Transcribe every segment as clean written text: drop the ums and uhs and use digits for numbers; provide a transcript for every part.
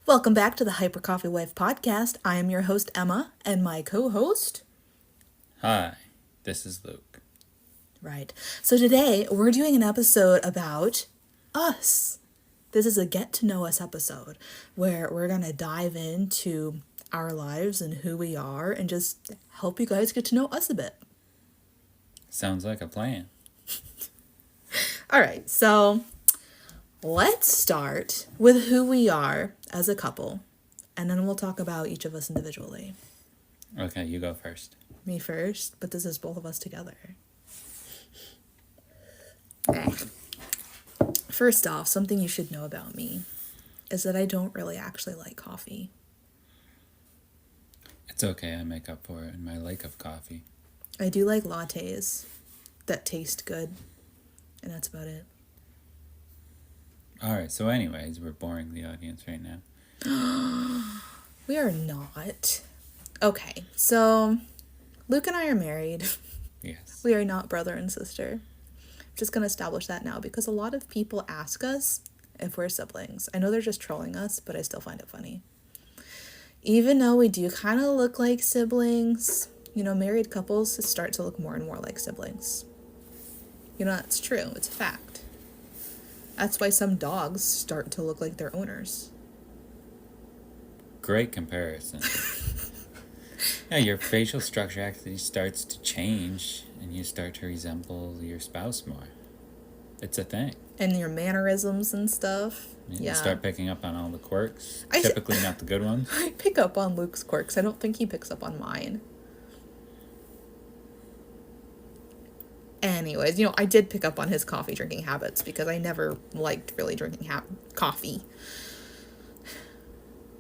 Welcome back to the Hyper Coffee Wife podcast. I am your host, Emma, and my co-host... Hi, this is Luke. Right. So today, we're doing an episode about us. This is a get to know us episode where we're going to dive into our lives and who we are and just help you guys get to know us a bit. Sounds like a plan. All right, so let's start with who we are as a couple, and then we'll talk about each of us individually. Okay, you go first. Me first, but this is both of us together. Okay. First off, something you should know about me is that I don't really actually like coffee. It's okay, I make up for it in my like of coffee. I do like lattes that taste good, and that's about it. Alright, so anyways, we're boring the audience right now. We are not. Okay, so Luke and I are married. Yes. We are not brother and sister. I'm just going to establish that now because a lot of people ask us if we're siblings. I know they're just trolling us, but I still find it funny. Even though we do kind of look like siblings, married couples start to look more and more like siblings. That's true. It's a fact. That's why some dogs start to look like their owners. Great comparison. Yeah, your facial structure actually starts to change and you start to resemble your spouse more. It's a thing. And your mannerisms and stuff. You start picking up on all the quirks. I Typically not the good ones. I pick up on Luke's quirks. I don't think he picks up on mine. Anyways, I did pick up on his coffee drinking habits because I never liked really drinking coffee.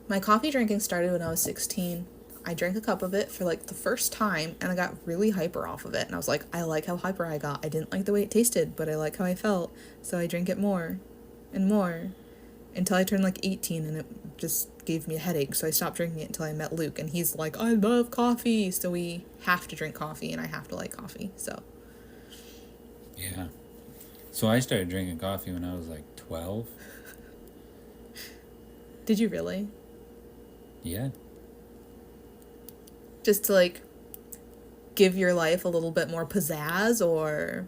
My coffee drinking started when I was 16. I drank a cup of it for the first time and I got really hyper off of it. And I was like, I like how hyper I got. I didn't like the way it tasted, but I like how I felt. So I drank it more and more until I turned 18 and it just gave me a headache. So I stopped drinking it until I met Luke and he's like, I love coffee. So we have to drink coffee and I have to like coffee. So. Yeah. So I started drinking coffee when I was 12. Did you really? Yeah. Just to give your life a little bit more pizzazz or?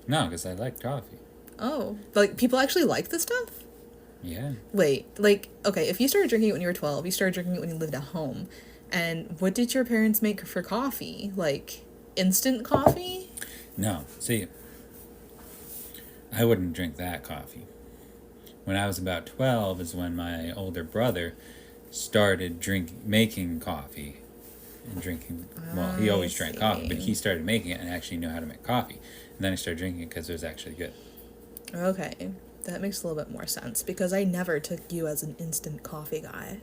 No, because I like coffee. Oh, people actually like this stuff? Yeah. Wait, okay, if you started drinking it when you were 12, you started drinking it when you lived at home, and what did your parents make for coffee? Instant coffee? No, see, I wouldn't drink that coffee. When I was about 12 is when my older brother started making coffee and drinking. Well, he always drank coffee, but he started making it and actually knew how to make coffee. And then I started drinking it because it was actually good. Okay, that makes a little bit more sense because I never took you as an instant coffee guy.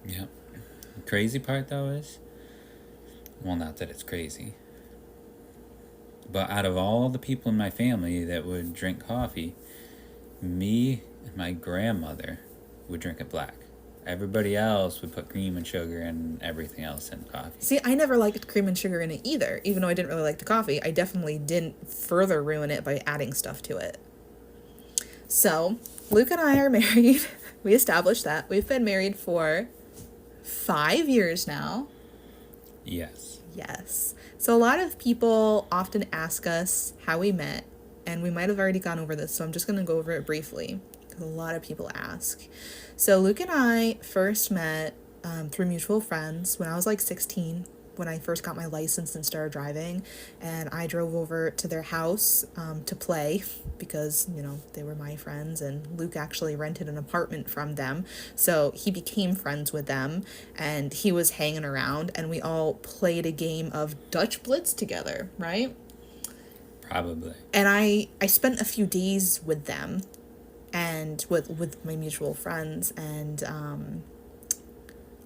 Yeah. The crazy part, though, is... Well, not that it's crazy. But out of all the people in my family that would drink coffee, me and my grandmother would drink it black. Everybody else would put cream and sugar and everything else in coffee. See, I never liked cream and sugar in it either. Even though I didn't really like the coffee, I definitely didn't further ruin it by adding stuff to it. So, Luke and I are married. We established that. We've been married for 5 years now. Yes. Yes. So a lot of people often ask us how we met, and we might have already gone over this, so I'm just going to go over it briefly, because a lot of people ask. So Luke and I first met through mutual friends when I was 16, when I first got my license and started driving, and I drove over to their house to play, because, they were my friends, and Luke actually rented an apartment from them, so he became friends with them, and he was hanging around, and we all played a game of Dutch Blitz together, right? Probably. And I spent a few days with them, and with my mutual friends, and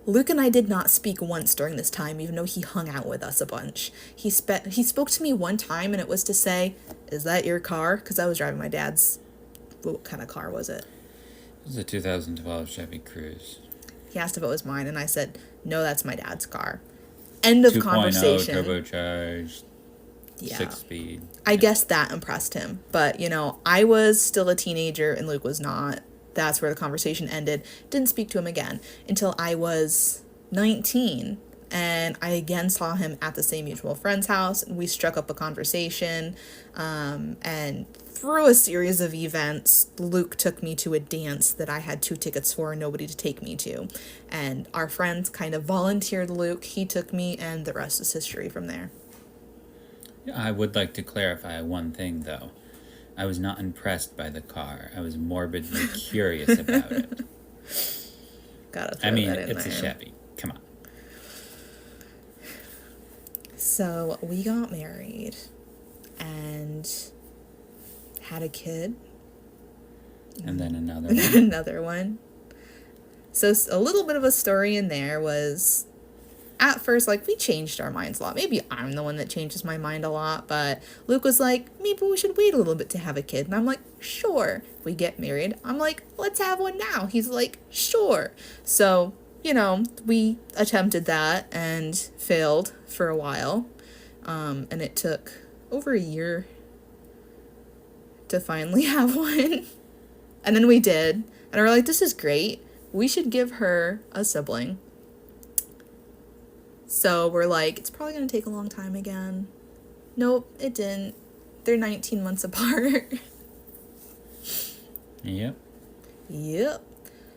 Luke and I did not speak once during this time, even though he hung out with us a bunch. He spoke to me one time, and it was to say, "Is that your car?" Because I was driving my dad's. What kind of car was it? It was a 2012 Chevy Cruze. He asked if it was mine, and I said, "No, that's my dad's car." End of conversation. 2.0 turbocharged. Yeah. 6-speed. I guess that impressed him. But, I was still a teenager and Luke was not. That's where the conversation ended. Didn't speak to him again until I was 19. And I again saw him at the same mutual friend's house. And we struck up a conversation. And through a series of events, Luke took me to a dance that I had 2 tickets for and nobody to take me to. And our friends kind of volunteered Luke. He took me, and the rest is history from there. I would like to clarify one thing, though. I was not impressed by the car. I was morbidly curious about it. Gotta throw I mean, that in it's a there. Chevy. Come on. So we got married and had a kid. And then another one. Another one. So a little bit of a story in there was, at first, like, we changed our minds a lot. Maybe I'm the one that changes my mind a lot, but Luke was like, maybe we should wait a little bit to have a kid. And I'm like, sure. If we get married, I'm like, let's have one now. He's like, sure. So, you know, we attempted that and failed for a while. And it took over a year to finally have one. And then we did. And we're like, this is great. We should give her a sibling. So we're like, it's probably going to take a long time again. Nope, it didn't. They're 19 months apart. Yep. Yep.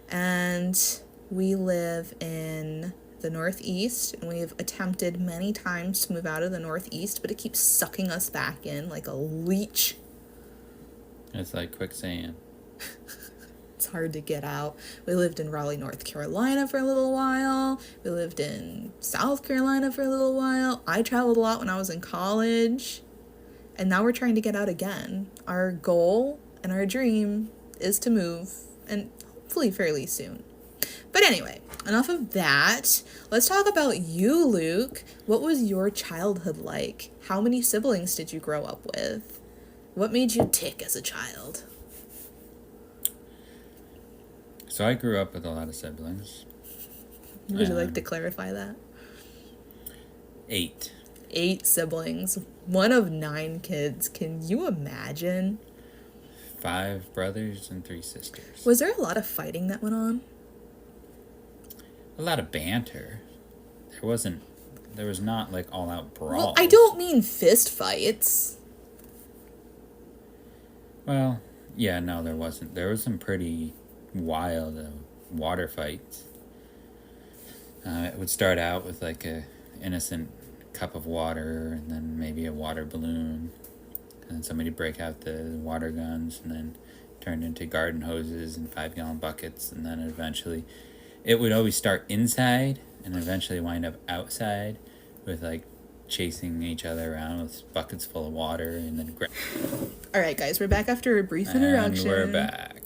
And we live in the Northeast, and we've attempted many times to move out of the Northeast, but it keeps sucking us back in like a leech. It's like quicksand. It's hard to get out. We lived in Raleigh, North Carolina for a little while. We lived in South Carolina for a little while. I traveled a lot when I was in college. And now we're trying to get out again. Our goal and our dream is to move, and hopefully fairly soon. But anyway, enough of that. Let's talk about you, Luke. What was your childhood like? How many siblings did you grow up with? What made you tick as a child? So I grew up with a lot of siblings. Would you like to clarify that? 8. 8 siblings. One of 9 kids. Can you imagine? 5 brothers and 3 sisters. Was there a lot of fighting that went on? A lot of banter. There was not like all out brawls. Well, I don't mean fist fights. Well, yeah, no, there wasn't. There was some pretty wild water fights. It would start out with like a innocent cup of water, and then maybe a water balloon, and then somebody break out the water guns, and then turned into garden hoses and 5-gallon buckets, and then eventually it would always start inside and eventually wind up outside with like chasing each other around with buckets full of water, and then All right, guys, we're back after a brief introduction. and we're back.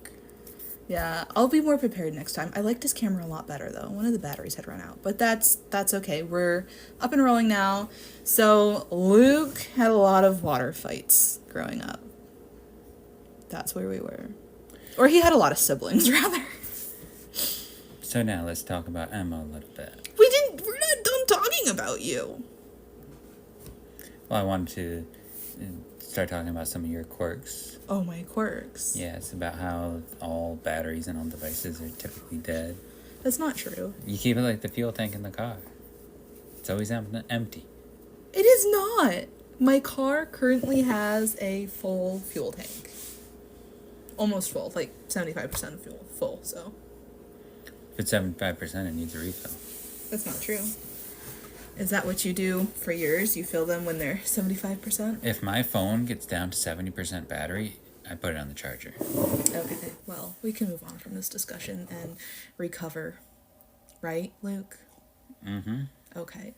Yeah, I'll be more prepared next time. I liked this camera a lot better, though. One of the batteries had run out, but that's okay. We're up and rolling now. So Luke had a lot of water fights growing up. That's where we were. Or he had a lot of siblings, rather. So now let's talk about Emma a little bit. We're not done talking about you. Well, I wanted to start talking about some of your quirks. Oh, my quirks. Yeah, it's about how all batteries and all devices are typically dead. That's not true. You keep it like the fuel tank in the car. It's always empty. It is not. My car currently has a full fuel tank. Almost full, like 75% full, so. If it's 75%, it needs a refill. That's not true. Is that what you do for yours? You fill them when they're 75%? If my phone gets down to 70% battery, I put it on the charger. Okay, well, we can move on from this discussion and recover. Right, Luke? Mm-hmm. Okay.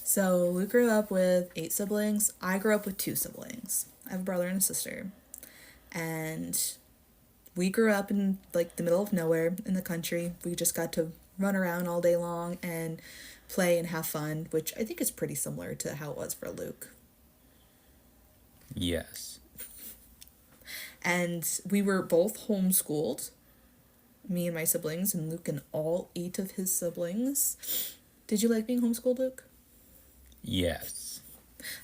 So, Luke grew up with 8 siblings. I grew up with 2 siblings. I have a brother and a sister. And we grew up in, like, the middle of nowhere in the country. We just got to run around all day long and play and have fun, which I think is pretty similar to how it was for Luke. Yes. And we were both homeschooled, me and my siblings, and Luke and all 8 of his siblings. Did you like being homeschooled, Luke? Yes.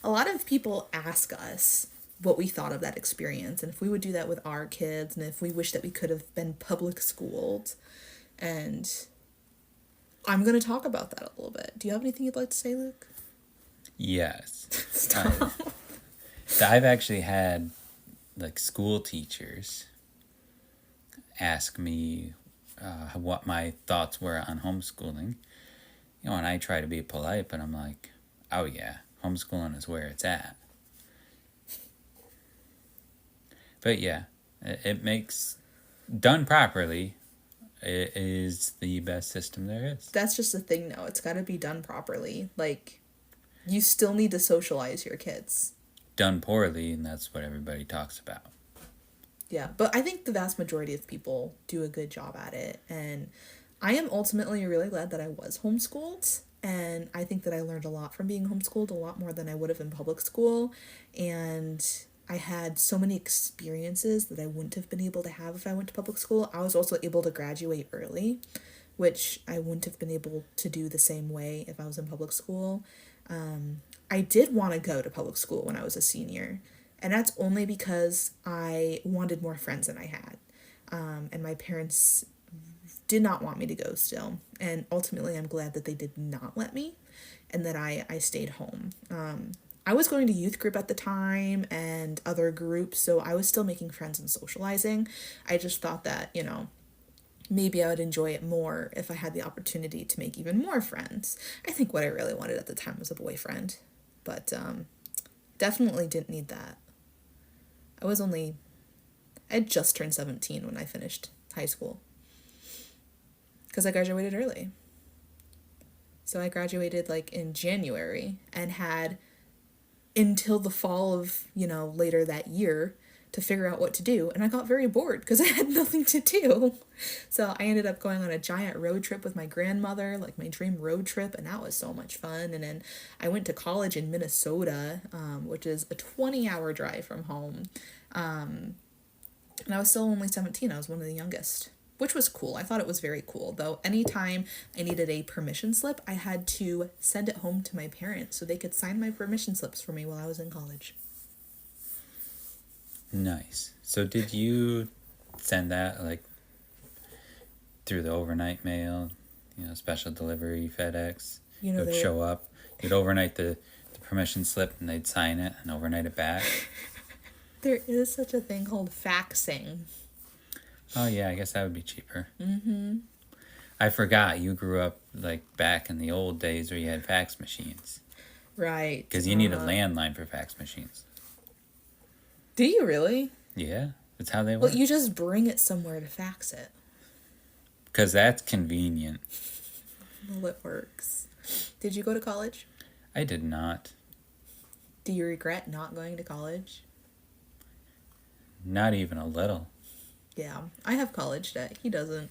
A lot of people ask us, what we thought of that experience, and if we would do that with our kids, and if we wish that we could have been public schooled. And I'm going to talk about that a little bit. Do you have anything you'd like to say, Luke? Yes. Stop. I've actually had like school teachers ask me what my thoughts were on homeschooling. You know, and I try to be polite, but I'm like, oh yeah, homeschooling is where it's at. But yeah, it makes, done properly, it is the best system there is. That's just the thing, though. It's got to be done properly. Like, you still need to socialize your kids. Done poorly, and that's what everybody talks about. Yeah, but I think the vast majority of people do a good job at it. And I am ultimately really glad that I was homeschooled. And I think that I learned a lot from being homeschooled, a lot more than I would have in public school. And I had so many experiences that I wouldn't have been able to have if I went to public school. I was also able to graduate early, which I wouldn't have been able to do the same way if I was in public school. I did want to go to public school when I was a senior, and that's only because I wanted more friends than I had. And my parents did not want me to go still. And ultimately, I'm glad that they did not let me and that I stayed home. I was going to youth group at the time and other groups, so I was still making friends and socializing. I just thought that, maybe I would enjoy it more if I had the opportunity to make even more friends. I think what I really wanted at the time was a boyfriend, but definitely didn't need that. I had just turned 17 when I finished high school because I graduated early. So I graduated like in January and had until the fall of, later that year to figure out what to do. And I got very bored because I had nothing to do. So I ended up going on a giant road trip with my grandmother, like my dream road trip. And that was so much fun. And then I went to college in Minnesota, which is a 20-hour drive from home. And I was still only 17. I was one of the youngest, which was cool. I thought it was very cool, though. Anytime I needed a permission slip, I had to send it home to my parents so they could sign my permission slips for me while I was in college. Nice. So did you send that like through the overnight mail, special delivery, FedEx? It would show up. You'd overnight the permission slip and they'd sign it and overnight it back. There is such a thing called faxing. Oh yeah, I guess that would be cheaper. Mm-hmm. I forgot you grew up like back in the old days where you had fax machines. Right. Because you need a landline for fax machines. Do you really? Yeah, that's how they work. Well, you just bring it somewhere to fax it. Because that's convenient. Well, it works. Did you go to college? I did not. Do you regret not going to college? Not even a little. Yeah, I have college debt. He doesn't.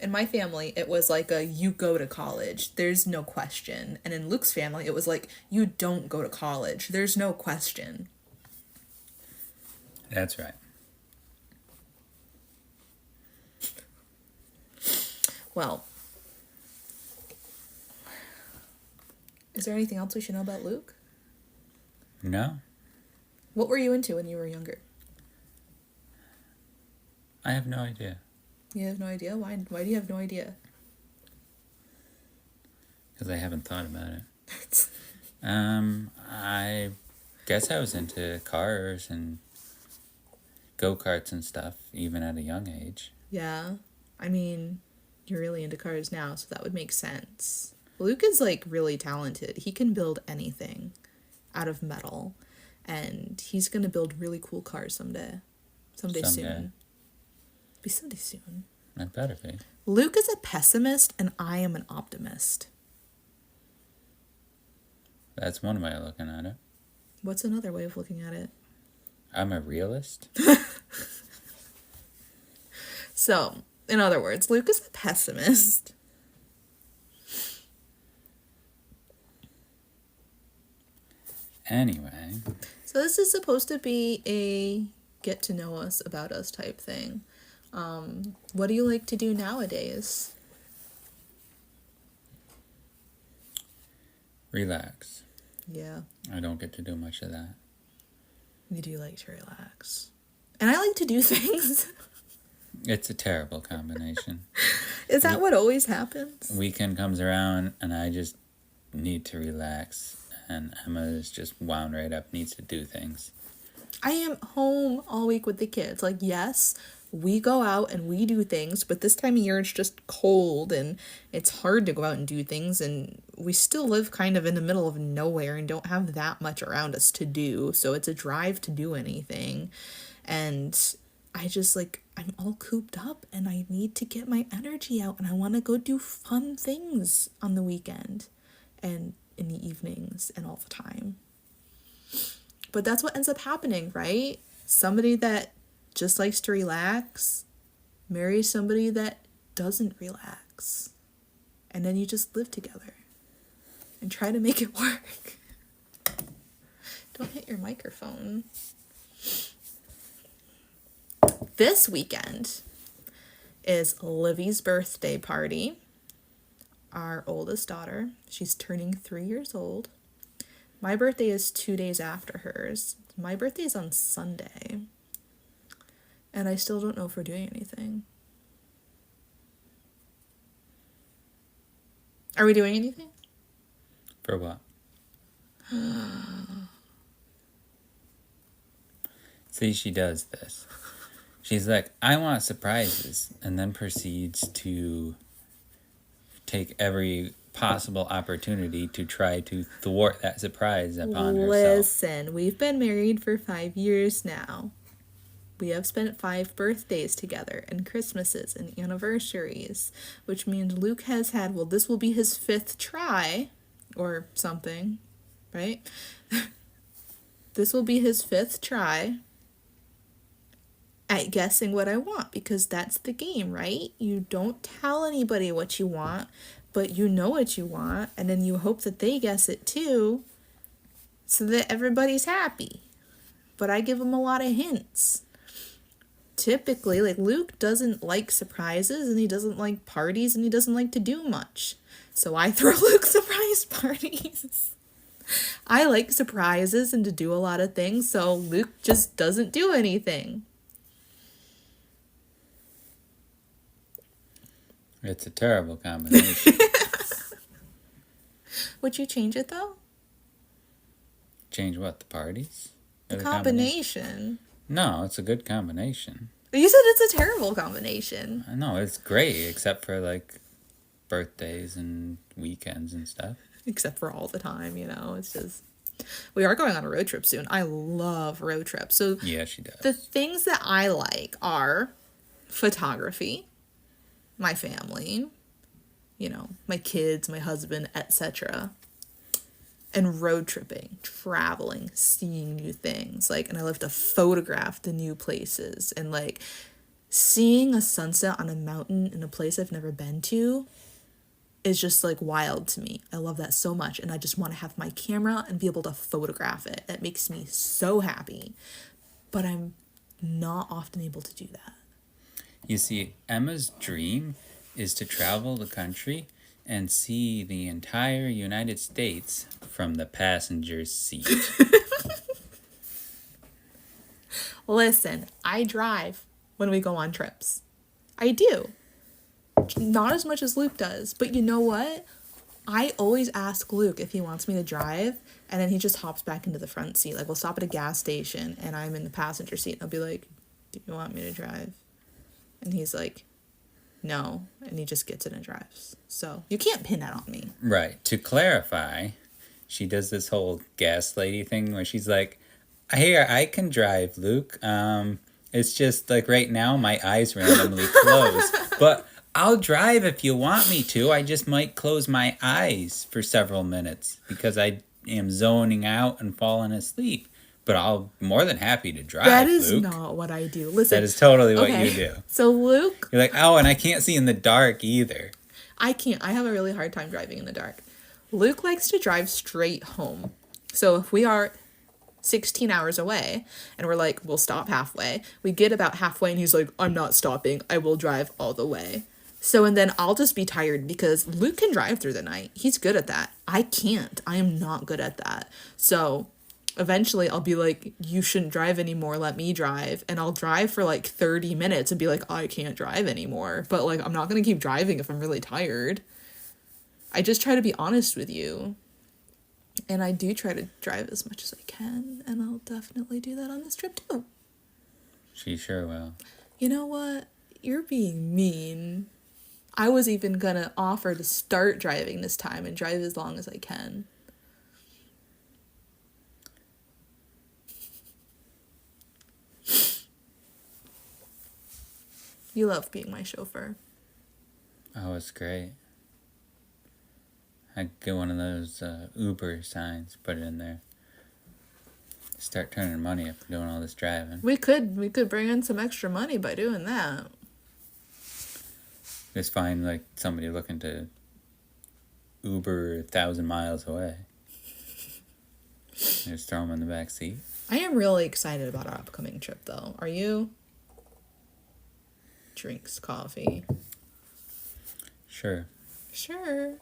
In my family, it was like you go to college. There's no question. And in Luke's family, it was like, you don't go to college. There's no question. That's right. Well, is there anything else we should know about Luke? No. What were you into when you were younger? I have no idea. You have no idea? Why do you have no idea? Because I haven't thought about it. I guess I was into cars and go-karts and stuff, even at a young age. Yeah. I mean, you're really into cars now, so that would make sense. Luke is, like, really talented. He can build anything out of metal. And he's going to build really cool cars someday. Someday soon. Be someday soon. That better be. Luke is a pessimist, and I am an optimist. That's one way of looking at it. What's another way of looking at it? I'm a realist. So, in other words, Luke is a pessimist. Anyway. So this is supposed to be a get to know us about us type thing. What do you like to do nowadays? Relax. Yeah. I don't get to do much of that. We do like to relax. And I like to do things. It's a terrible combination. Is that what always happens? Weekend comes around and I just need to relax. And Emma is just wound right up, needs to do things. I am home all week with the kids. Like, yes, we go out and we do things, but this time of year it's just cold and it's hard to go out and do things. And we still live kind of in the middle of nowhere and don't have that much around us to do. So it's a drive to do anything. And I just like, I'm all cooped up and I need to get my energy out and I want to go do fun things on the weekend and in the evenings and all the time. But that's what ends up happening, right? Somebody that just likes to relax marries somebody that doesn't relax. And then you just live together and try to make it work. Don't hit your microphone. This weekend is Livy's birthday party. Our oldest daughter. She's turning 3 years old. My birthday is 2 days after hers. My birthday is on Sunday. And I still don't know if we're doing anything. Are we doing anything? For what? See, she does this. She's like, I want surprises, and then proceeds to take every possible opportunity to try to thwart that surprise upon herself. Listen, we've been married for 5 years now. We have spent 5 birthdays together and Christmases and anniversaries, which means Luke has had, well, this will be his 5th try or something, right? This will be his 5th try at guessing what I want, because that's the game, right? You don't tell anybody what you want, but you know what you want, and then you hope that they guess it too, so that everybody's happy. But I give them a lot of hints. Typically, like, Luke doesn't like surprises, and he doesn't like parties, and he doesn't like to do much. So I throw Luke surprise parties. I like surprises and to do a lot of things, so Luke just doesn't do anything. It's a terrible combination. Would you change it, though? Change what? The parties? The combination. No, it's a good combination. You said it's a terrible combination. I know, it's great, except for, like, birthdays and weekends and stuff. Except for all the time, you know, it's just... We are going on a road trip soon. I love road trips. So yeah, she does. The things that I like are photography, my family, you know, my kids, my husband, etc. And road tripping, traveling, seeing new things. Like, and I love to photograph the new places. And, like, seeing a sunset on a mountain in a place I've never been to is just, like, wild to me. I love that so much. And I just want to have my camera and be able to photograph it. That makes me so happy. But I'm not often able to do that. You see, Emma's dream is to travel the country and see the entire United States from the passenger's seat. Listen, I drive when we go on trips. I do. Not as much as Luke does, but you know what? I always ask Luke if he wants me to drive, and then he just hops back into the front seat. Like, we'll stop at a gas station, and I'm in the passenger seat, and I'll be like, do you want me to drive? And he's like, no, and he just gets in and drives. So you can't pin that on me. Right. To clarify, she does this whole gas lady thing where she's like, here, I can drive, Luke. It's just like right now my eyes randomly close. But I'll drive if you want me to. I just might close my eyes for several minutes because I am zoning out and falling asleep. But I'll more than happy to drive, That is Luke. not what I do. Listen. That is totally what you do. So Luke... You're like, oh, and I can't see in the dark either. I can't. I have a really hard time driving in the dark. Luke likes to drive straight home. So if we are 16 hours away and we're like, we'll stop halfway. We get about halfway and he's like, I'm not stopping. I will drive all the way. So, and then I'll just be tired because Luke can drive through the night. He's good at that. I can't. I am not good at that. So... eventually I'll be like, you shouldn't drive anymore, let me drive. And I'll drive for like 30 minutes and be like, I can't drive anymore. But like, I'm not going to keep driving if I'm really tired. I just try to be honest with you. And I do try to drive as much as I can. And I'll definitely do that on this trip too. She sure will. You know what? You're being mean. I was even going to offer to start driving this time and drive as long as I can. You love being my chauffeur. Oh, it's great. I'd get one of those Uber signs, put it in there. Start turning money up for doing all this driving. We could bring in some extra money by doing that. Just find like somebody looking to Uber 1,000 miles away. Just throw them in the back seat. I am really excited about our upcoming trip, though. Are you? Drinks coffee. Sure. Sure.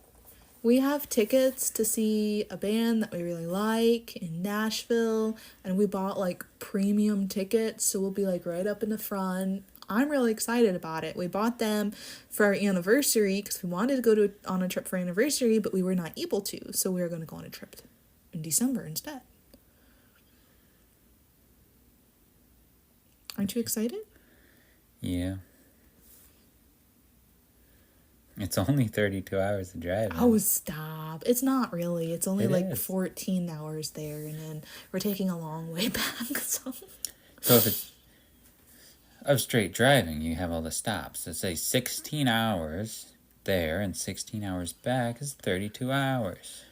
We have tickets to see a band that we really like in Nashville, and we bought like premium tickets, so we'll be like right up in the front. I'm really excited about it. We bought them for our anniversary because we wanted to go on a trip for anniversary, but we were not able to, so we were going to go on a trip in December instead. Aren't you excited? Yeah. It's only 32 hours of driving. Oh, stop. It's not really. It's only like is. 14 hours there, and then we're taking a long way back. So if it's of straight driving, you have all the stops. So say 16 hours there and 16 hours back is 32 hours.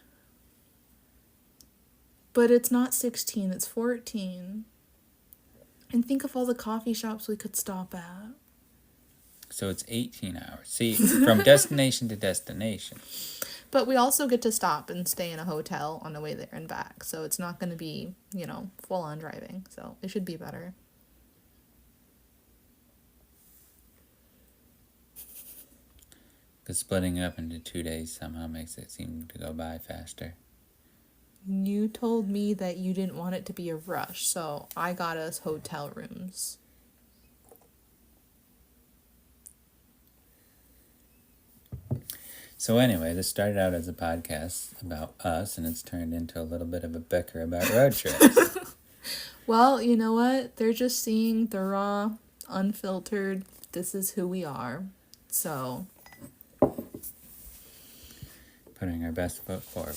But it's not 16, it's 14. And think of all the coffee shops we could stop at. So it's 18 hours. See, from destination to destination. But we also get to stop and stay in a hotel on the way there and back. So it's not going to be, full on driving. So it should be better. Because splitting it up into 2 days somehow makes it seem to go by faster. You told me that you didn't want it to be a rush. So I got us hotel rooms. So anyway, this started out as a podcast about us, and it's turned into a little bit of a bicker about road trips. Well, you know what? They're just seeing the raw, unfiltered, this is who we are. So. Putting our best foot forward.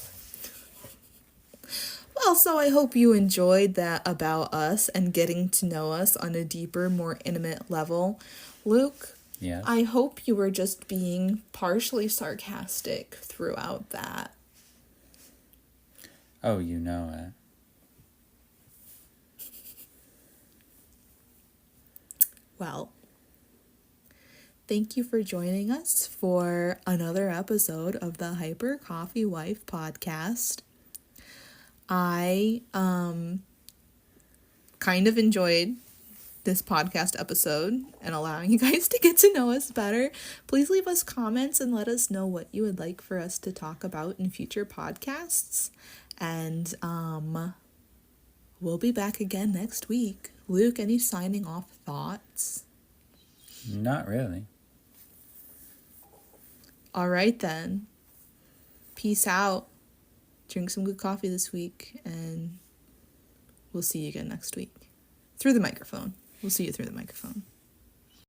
Well, so I hope you enjoyed that about us and getting to know us on a deeper, more intimate level. Luke, yes. I hope you were just being partially sarcastic throughout that. Oh, you know it. Well, thank you for joining us for another episode of the Hyper Coffee Wife podcast. I kind of enjoyed this podcast episode and allowing you guys to get to know us better. Please leave us comments and let us know what you would like for us to talk about in future podcasts. And we'll be back again next week. Luke, any signing off thoughts? Not really. All right then. Peace out. Drink some good coffee this week, and we'll see you again next week. Through the microphone. We'll see you through the microphone.